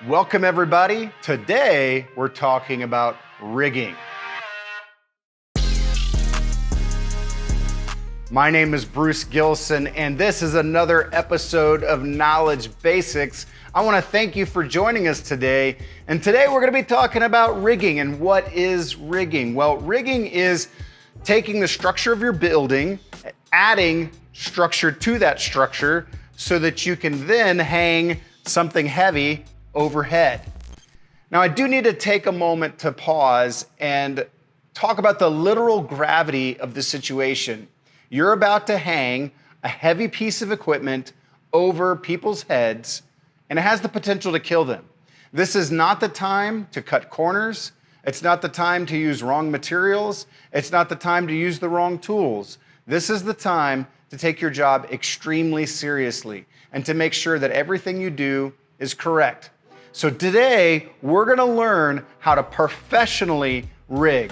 Welcome everybody. Today we're talking about rigging. My name is Bruce Gilson and this is another episode of Knowledge Basics. I want to thank you for joining us today. And today we're going to be talking about rigging. And what is rigging? Well, rigging is taking the structure of your building, adding structure to that structure so that you can then hang something heavy overhead. Now, I do need to take a moment to pause and talk about the literal gravity of the situation. You're about to hang a heavy piece of equipment over people's heads, and it has the potential to kill them. This is not the time to cut corners. It's not the time to use wrong materials. It's not the time to use the wrong tools. This is the time to take your job extremely seriously and to make sure that everything you do is correct. So today, we're gonna learn how to professionally rig.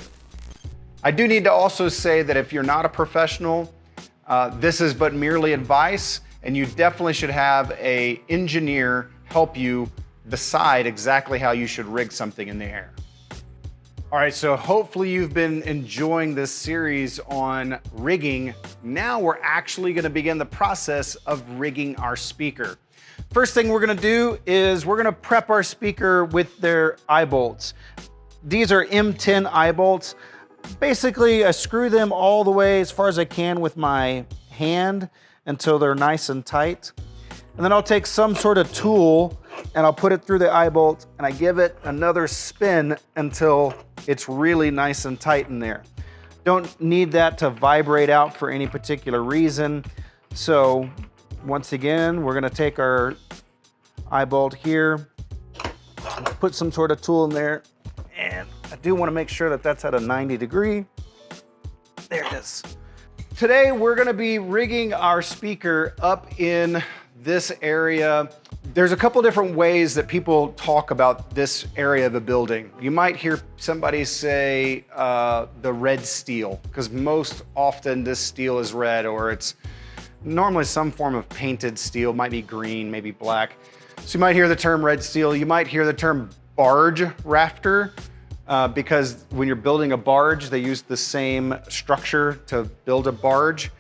I do need to also say that if you're not a professional, this is but merely advice, and you definitely should have an engineer help you decide exactly how you should rig something in the air. All right, so hopefully you've been enjoying this series on rigging. Now we're actually gonna begin the process of rigging our speaker. First thing we're gonna do is we're gonna prep our speaker with their Eyebolts. These are M10 Eyebolts. Basically, I screw them all the way as far as I can with my hand until they're nice and tight. And then I'll take some sort of tool and I'll put it through the Eyebolt and I give it another spin until it's really nice and tight in there. Don't need that to vibrate out for any particular reason. So once again, we're gonna take our Eyebolt here, put some sort of tool in there, and I do wanna make sure that that's at a 90 degree. There it is. Today, we're gonna be rigging our speaker up in this area. There's a couple different ways that people talk about this area of the building. You might hear somebody say the red steel, because most often this steel is red, or it's normally some form of painted steel, might be green, maybe black. So you might hear the term red steel. You might hear the term barge rafter, because when you're building a barge, they use the same structure to build a barge.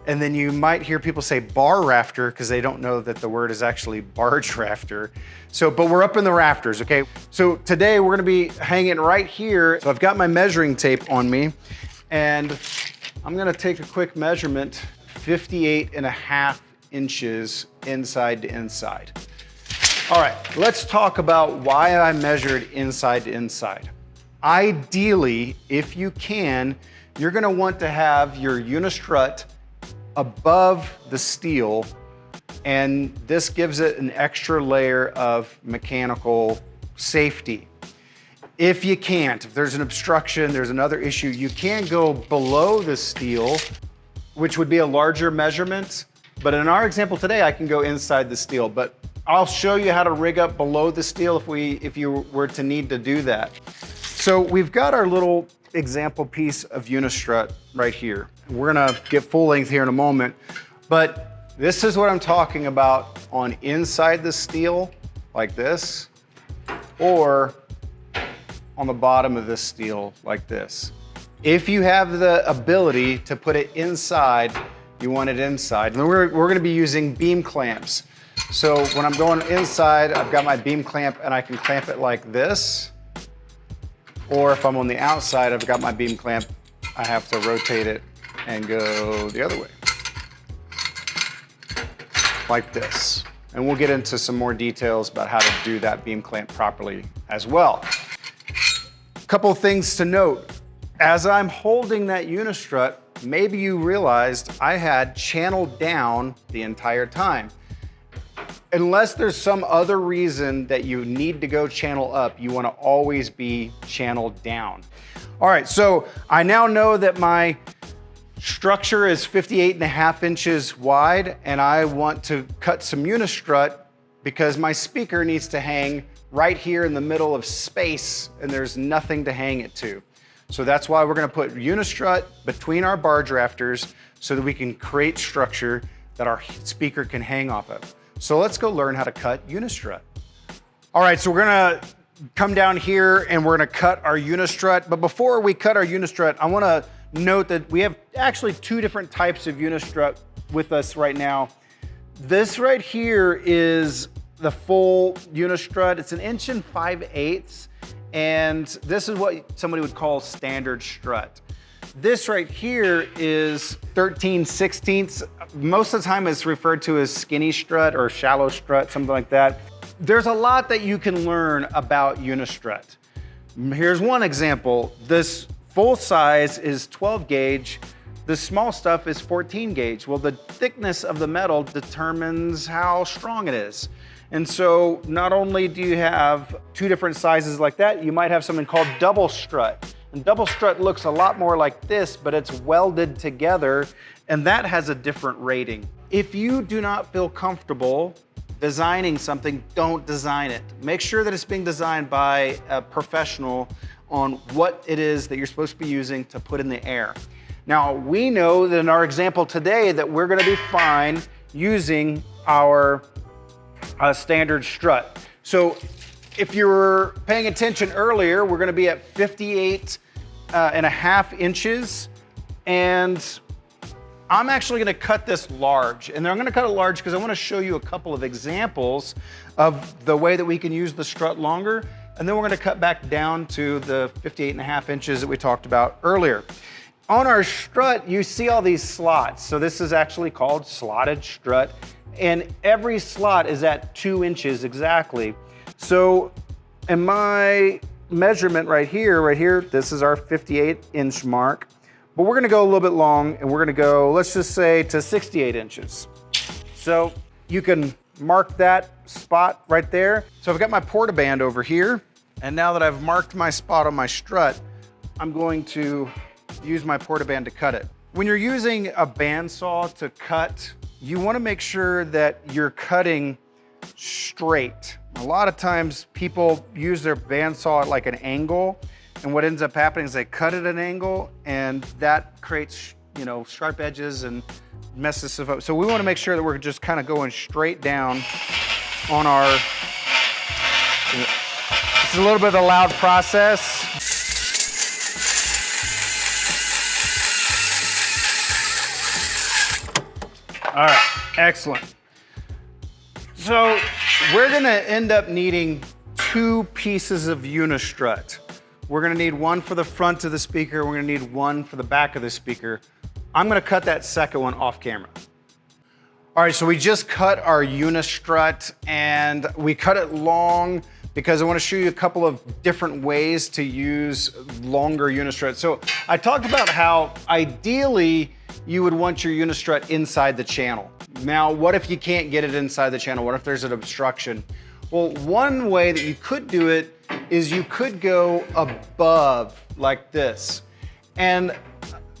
And then you might hear people say bar rafter because they don't know that the word is actually barge rafter. But we're up in the rafters, okay? So today we're gonna be hanging right here. So I've got my measuring tape on me and I'm gonna take a quick measurement, 58.5 inches inside to inside. All right, let's talk about why I measured inside to inside. Ideally, if you can, you're gonna want to have your Unistrut above the steel, and this gives it an extra layer of mechanical safety. If you can't, if there's an obstruction, there's another issue, you can go below the steel, which would be a larger measurement. But in our example today, I can go inside the steel, but I'll show you how to rig up below the steel if you were to need to do that. So we've got our little example piece of Unistrut right here. We're gonna get full length here in a moment, but this is what I'm talking about on inside the steel, like this, or on the bottom of this steel, like this. If you have the ability to put it inside, you want it inside. And we're gonna be using beam clamps. So when I'm going inside, I've got my beam clamp and I can clamp it like this. Or if I'm on the outside, I've got my beam clamp, I have to rotate it and go the other way, like this. And we'll get into some more details about how to do that beam clamp properly as well. A couple things to note. As I'm holding that Unistrut, maybe you realized I had channeled down the entire time. Unless there's some other reason that you need to go channel up, you want to always be channeled down. All right, so I now know that my structure is 58.5 inches wide, and I want to cut some Unistrut because my speaker needs to hang right here in the middle of space, and there's nothing to hang it to. So that's why we're gonna put Unistrut between our barge rafters so that we can create structure that our speaker can hang off of. So let's go learn how to cut Unistrut. All right, so we're gonna come down here and we're gonna cut our Unistrut. But before we cut our Unistrut, I wanna note that we have actually two different types of Unistrut with us right now. This right here is the full Unistrut. It's 1 5/8 inches, and this is what somebody would call standard strut. This right here is 13/16. Most of the time it's referred to as skinny strut or shallow strut, something like that. There's a lot that you can learn about Unistrut. Here's one example. This full size is 12 gauge. The small stuff is 14 gauge. Well, the thickness of the metal determines how strong it is. And so not only do you have two different sizes like that, you might have something called double strut. And double strut looks a lot more like this, but it's welded together, and that has a different rating. If you do not feel comfortable designing something, don't design it. Make sure that it's being designed by a professional on what it is that you're supposed to be using to put in the air. Now, we know that in our example today that we're gonna be fine using our standard strut. So if you were paying attention earlier, we're gonna be at 58.5 inches, and I'm actually gonna cut this large. And I'm gonna cut it large because I wanna show you a couple of examples of the way that we can use the strut longer, and then we're gonna cut back down to the 58.5 inches that we talked about earlier. On our strut, you see all these slots. So this is actually called slotted strut, and every slot is at 2 inches exactly. So in my measurement right here, this is our 58-inch mark. But we're gonna go a little bit long, and we're gonna go, let's just say, to 68 inches. So you can mark that spot right there. So I've got my portaband over here, and now that I've marked my spot on my strut, I'm going to use my portaband to cut it. When you're using a bandsaw to cut, you wanna make sure that you're cutting straight. A lot of times people use their bandsaw at like an angle, and what ends up happening is they cut at an angle, and that creates, sharp edges and messes stuff up. So we wanna make sure that we're just kind of going straight down on our, this is a little bit of a loud process. All right, excellent. So we're gonna end up needing 2 pieces of Unistrut. We're gonna need one for the front of the speaker, we're gonna need one for the back of the speaker. I'm gonna cut that second one off camera. All right, so we just cut our Unistrut, and we cut it long because I wanna show you a couple of different ways to use longer Unistrut. So I talked about how ideally you would want your Unistrut inside the channel. Now, what if you can't get it inside the channel? What if there's an obstruction? Well, one way that you could do it is you could go above like this. And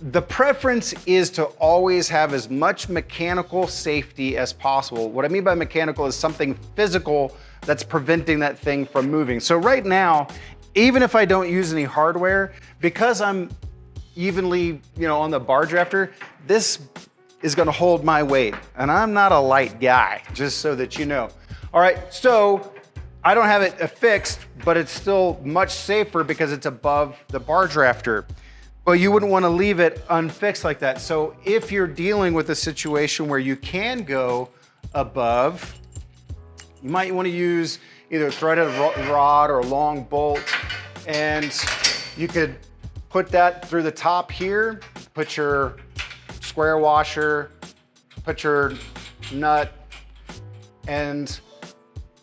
the preference is to always have as much mechanical safety as possible. What I mean by mechanical is something physical that's preventing that thing from moving. So right now, even if I don't use any hardware, because I'm evenly, on the bar drafter, this is gonna hold my weight. And I'm not a light guy, just so that you know. All right, so I don't have it affixed, but it's still much safer because it's above the bar drafter. But you wouldn't wanna leave it unfixed like that. So if you're dealing with a situation where you can go above, you might wanna use either a threaded rod or a long bolt, and you could put that through the top here, put your square washer, put your nut, and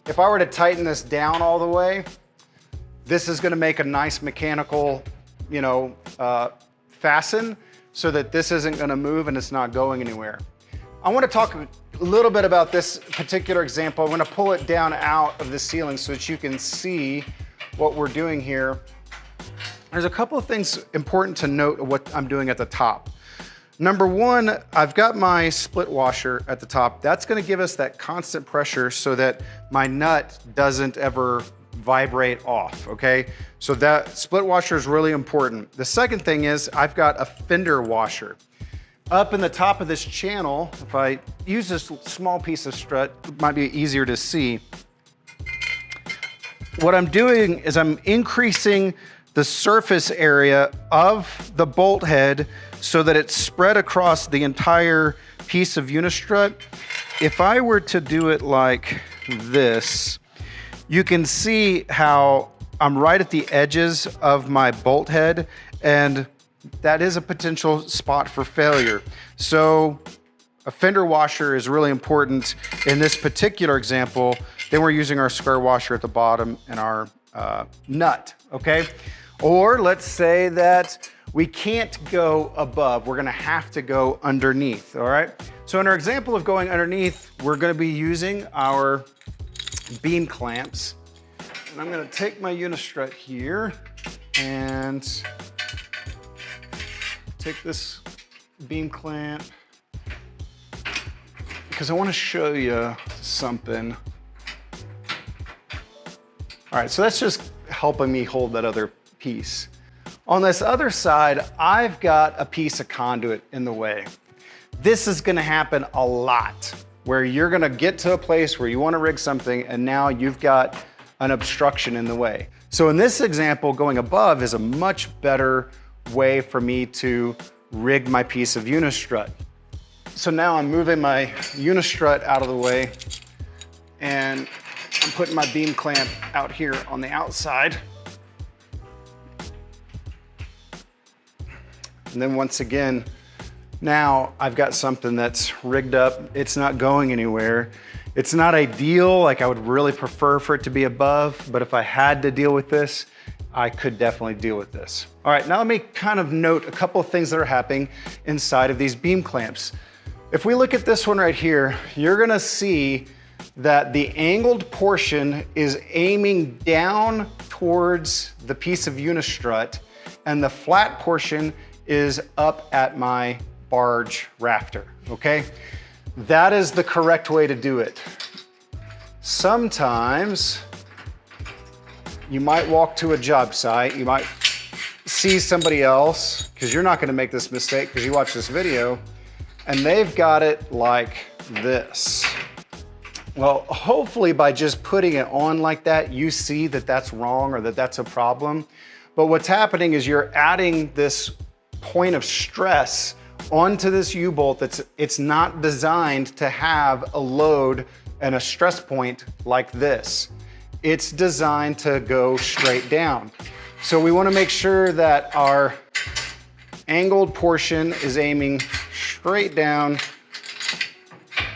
if I were to tighten this down all the way, this is gonna make a nice mechanical, fasten so that this isn't gonna move and it's not going anywhere. I wanna talk a little bit about this particular example. I'm gonna pull it down out of the ceiling so that you can see what we're doing here. There's a couple of things important to note of what I'm doing at the top. Number one, I've got my split washer at the top. That's gonna give us that constant pressure so that my nut doesn't ever vibrate off, okay? So that split washer is really important. The second thing is I've got a fender washer. Up in the top of this channel, if I use this small piece of strut, it might be easier to see. what I'm doing is I'm increasing the surface area of the bolt head so that it's spread across the entire piece of Unistrut. If I were to do it like this, you can see how I'm right at the edges of my bolt head, and that is a potential spot for failure. So a fender washer is really important. In this particular example, then we're using our square washer at the bottom and our nut, okay? Or let's say that we can't go above, we're gonna have to go underneath, all right? So in our example of going underneath, we're gonna be using our beam clamps. And I'm gonna take my Unistrut here and take this beam clamp because I wanna show you something. All right, so that's just helping me hold that other piece. On this other side, I've got a piece of conduit in the way. This is gonna happen a lot, where you're gonna get to a place where you wanna rig something and now you've got an obstruction in the way. So in this example, going above is a much better way for me to rig my piece of Unistrut. So now I'm moving my Unistrut out of the way and I'm putting my beam clamp out here on the outside. And then once again, now I've got something that's rigged up. It's not going anywhere. It's not ideal, like I would really prefer for it to be above, but if I had to deal with this, I could definitely deal with this. All right, now let me kind of note a couple of things that are happening inside of these beam clamps. If we look at this one right here, you're gonna see that the angled portion is aiming down towards the piece of Unistrut, and the flat portion is up at my barge rafter, okay? That is the correct way to do it. Sometimes you might walk to a job site, you might see somebody else, because you're not gonna make this mistake because you watch this video, and they've got it like this. Well, hopefully by just putting it on like that, you see that that's wrong or that that's a problem. But what's happening is you're adding this point of stress onto this U-bolt it's not designed to have a load and a stress point like this. It's designed to go straight down. So we want to make sure that our angled portion is aiming straight down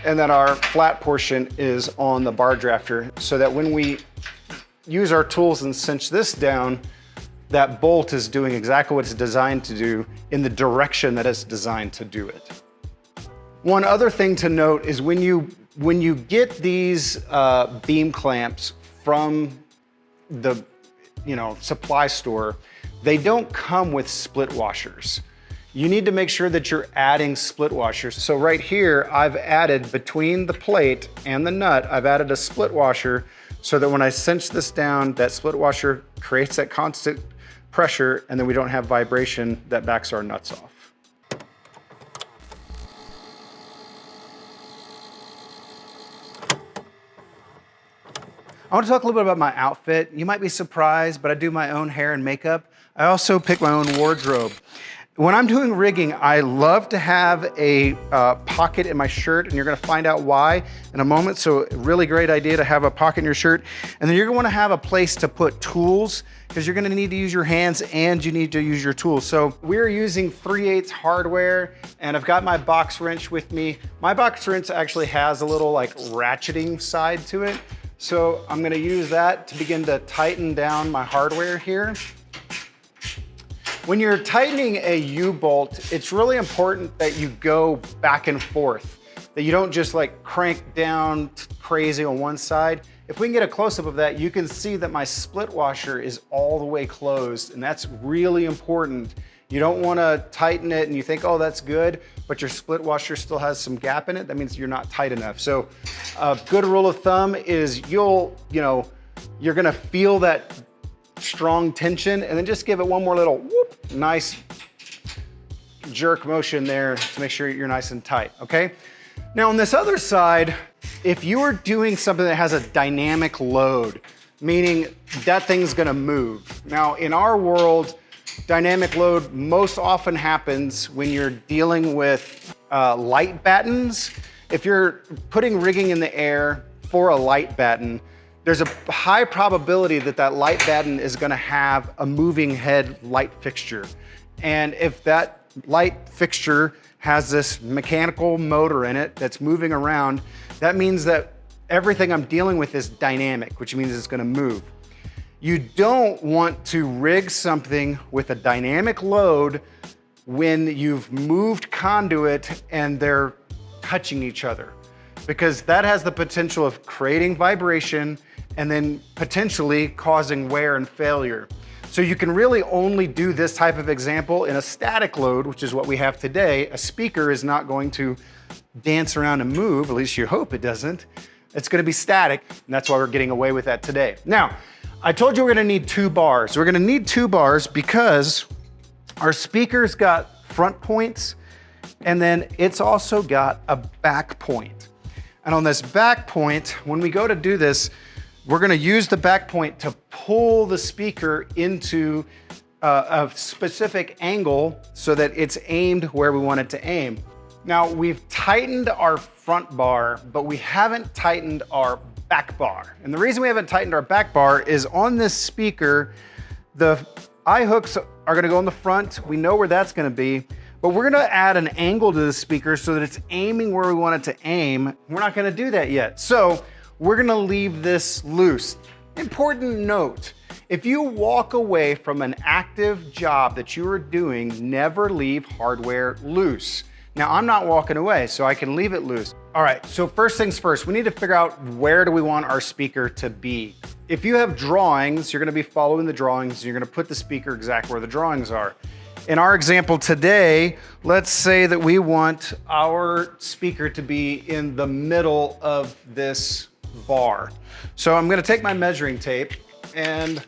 and that our flat portion is on the barge rafter, so that when we use our tools and cinch this down, that bolt is doing exactly what it's designed to do in the direction that it's designed to do it. One other thing to note is when you get these beam clamps from the supply store, they don't come with split washers. You need to make sure that you're adding split washers. So right here, I've added between the plate and the nut, I've added a split washer so that when I cinch this down, that split washer creates that constant pressure, and then we don't have vibration that backs our nuts off. I want to talk a little bit about my outfit. You might be surprised, but I do my own hair and makeup. I also pick my own wardrobe. When I'm doing rigging, I love to have a pocket in my shirt, and you're gonna find out why in a moment. So really great idea to have a pocket in your shirt. And then you're gonna wanna have a place to put tools, because you're gonna need to use your hands and you need to use your tools. So we're using 3/8 hardware, and I've got my box wrench with me. My box wrench actually has a little like ratcheting side to it. So I'm gonna use that to begin to tighten down my hardware here. When you're tightening a U-bolt, it's really important that you go back and forth, that you don't just like crank down crazy on one side. If we can get a close-up of that, you can see that my split washer is all the way closed, and that's really important. You don't wanna tighten it and you think, oh, that's good, but your split washer still has some gap in it. That means you're not tight enough. So a good rule of thumb is you're gonna feel that strong tension, and then just give it one more little whoop, nice jerk motion there to make sure you're nice and tight, okay? Now on this other side, if you are doing something that has a dynamic load, meaning that thing's gonna move. Now, in our world, dynamic load most often happens when you're dealing with light battens. If you're putting rigging in the air for a light batten, there's a high probability that that light batten is gonna have a moving head light fixture. And if that light fixture has this mechanical motor in it that's moving around, that means that everything I'm dealing with is dynamic, which means it's gonna move. You don't want to rig something with a dynamic load when you've moved conduit and they're touching each other, because that has the potential of creating vibration and then potentially causing wear and failure. So you can really only do this type of example in a static load, which is what we have today. A speaker is not going to dance around and move, at least you hope it doesn't. It's gonna be static, and that's why we're getting away with that today. Now, I told you we're gonna need 2 bars. We're gonna need 2 bars because our speaker's got front points, and then it's also got a back point. And on this back point, when we go to do this, we're gonna use the back point to pull the speaker into a specific angle so that it's aimed where we want it to aim. Now, we've tightened our front bar, but we haven't tightened our back bar. And the reason we haven't tightened our back bar is on this speaker, the eye hooks are gonna go in the front. We know where that's gonna be, but we're gonna add an angle to the speaker so that it's aiming where we want it to aim. We're not gonna do that yet. So we're gonna leave this loose. Important note, if you walk away from an active job that you are doing, never leave hardware loose. Now, I'm not walking away, so I can leave it loose. All right, so first things first, we need to figure out where do we want our speaker to be. If you have drawings, you're gonna be following the drawings, and you're gonna put the speaker exactly where the drawings are. In our example today, let's say that we want our speaker to be in the middle of this bar. So I'm gonna take my measuring tape, and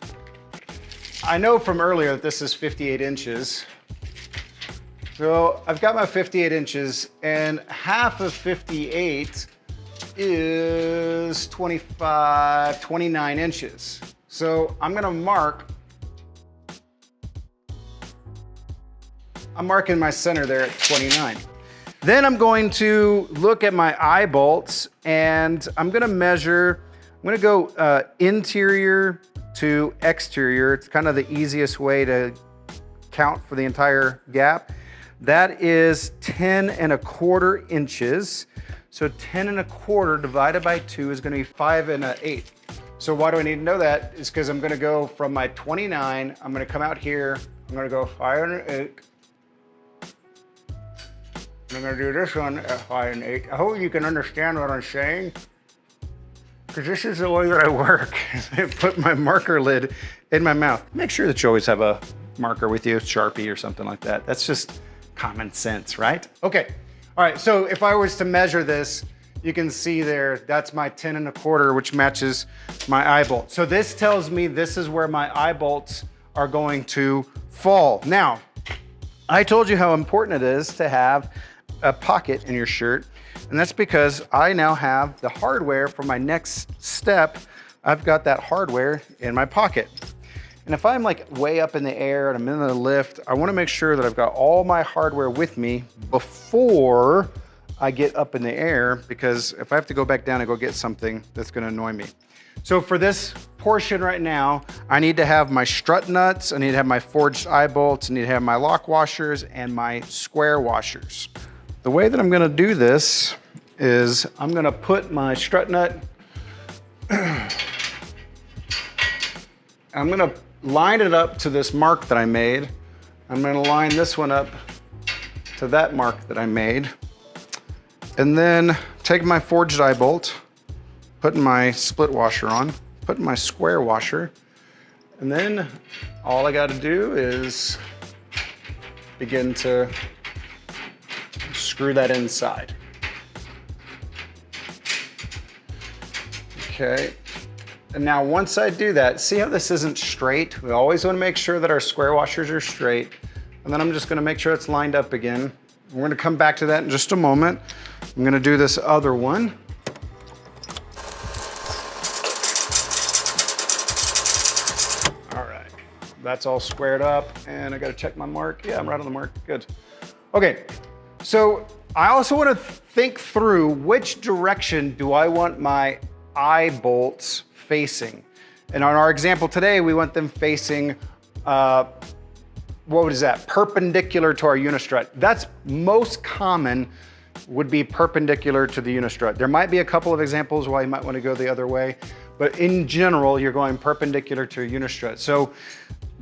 I know from earlier that this is 58 inches. So I've got my 58 inches, and half of 58 is 29 inches. So I'm marking my center there at 29. Then I'm going to look at my eye bolts, and I'm gonna go interior to exterior. It's kind of the easiest way to count for the entire gap. That is 10¼ inches. So 10¼ divided by 2 is gonna be 5 1/8. So why do I need to know that? Is because I'm gonna go from my 29, I'm gonna come out here, I'm gonna go 5 1/8. I'm gonna do this one at 5 1/8. I hope you can understand what I'm saying, because this is the way that I work. I put my marker lid in my mouth. Make sure that you always have a marker with you, Sharpie or something like that. That's just common sense, right? Okay, all right, so if I was to measure this, you can see there, that's my 10¼ which matches my eye bolt. So this tells me this is where my eye bolts are going to fall. Now, I told you how important it is to have a pocket in your shirt, and that's because I now have the hardware for my next step. I've got that hardware in my pocket. And if I'm like way up in the air and I'm in the lift, I wanna make sure that I've got all my hardware with me before I get up in the air, because if I have to go back down and go get something, that's gonna annoy me. So for this portion right now, I need to have my strut nuts, I need to have my forged eye bolts, I need to have my lock washers and my square washers. The way that I'm gonna do this is I'm gonna put my strut nut, I'm gonna line it up to this mark that I made. I'm gonna line this one up to that mark that I made. And then take my forged eye bolt, put my split washer on, put my square washer, and then all I gotta do is begin to screw that inside. Okay. And now once I do that, see how this isn't straight? We always wanna make sure that our square washers are straight. And then I'm just gonna make sure it's lined up again. We're gonna come back to that in just a moment. I'm gonna do this other one. That's all squared up, and I gotta check my mark. Yeah, I'm right on the mark, good. Okay, so I also wanna think through which direction do I want my eye bolts facing. And on our example today, we want them facing, what is that? Perpendicular to our Unistrut. That's most common, would be perpendicular to the Unistrut. There might be a couple of examples why you might want to go the other way, but in general, you're going perpendicular to your Unistrut. So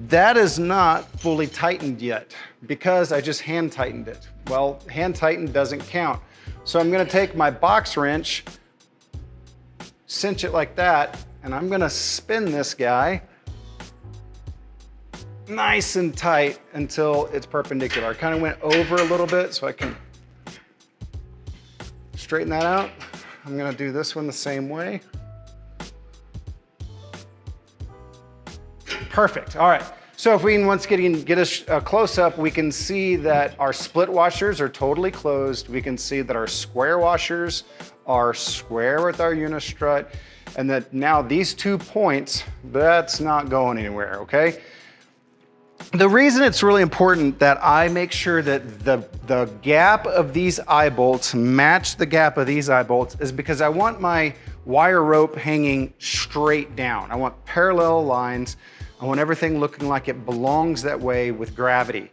that is not fully tightened yet because I just hand tightened it. Well, hand tightened doesn't count. So I'm gonna take my box wrench, cinch it like that, and I'm gonna spin this guy nice and tight until it's perpendicular. I kind of went over a little bit so I can straighten that out. I'm gonna do this one the same way. Perfect, all right. So if we can once get a close-up, we can see that our split washers are totally closed. We can see that our square washers are square with our Unistrut, and that now these 2 points, that's not going anywhere, okay? The reason it's really important that I make sure that the gap of these eye bolts match the gap of these eye bolts is because I want my wire rope hanging straight down. I want parallel lines. I want everything looking like it belongs that way with gravity.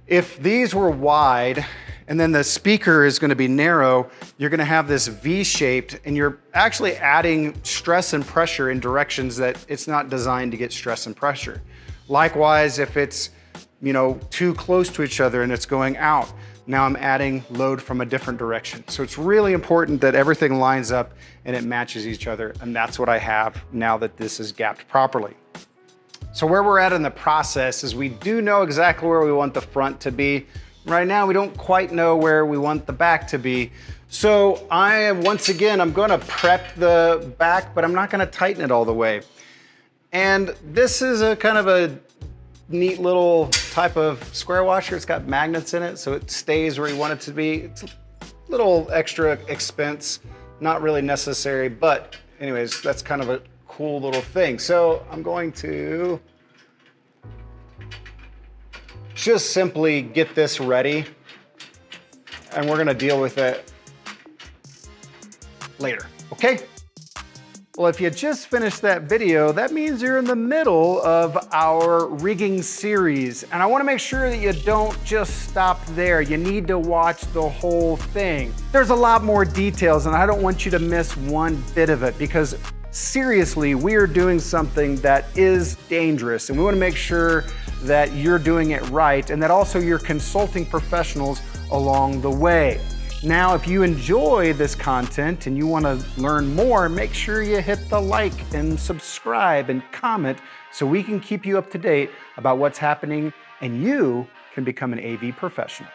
If these were wide and then the speaker is going to be narrow, you're going to have this V-shaped, and you're actually adding stress and pressure in directions that it's not designed to get stress and pressure. Likewise, if it's, too close to each other and it's going out, now I'm adding load from a different direction. So it's really important that everything lines up and it matches each other, and that's what I have now that this is gapped properly. So where we're at in the process is we do know exactly where we want the front to be. Right now, we don't quite know where we want the back to be. So once again, I'm gonna prep the back, but I'm not gonna tighten it all the way. And this is a kind of a neat little type of square washer. It's got magnets in it, so it stays where you want it to be. It's a little extra expense, not really necessary, but anyways, that's kind of a cool little thing. So I'm going to just simply get this ready, and we're gonna deal with it later, okay? Well, if you just finished that video, that means you're in the middle of our rigging series. And I wanna make sure that you don't just stop there. You need to watch the whole thing. There's a lot more details, and I don't want you to miss one bit of it, because seriously, we are doing something that is dangerous, and we wanna make sure that you're doing it right, and that also you're consulting professionals along the way. Now, if you enjoy this content and you want to learn more, make sure you hit the like and subscribe and comment so we can keep you up to date about what's happening and you can become an AV professional.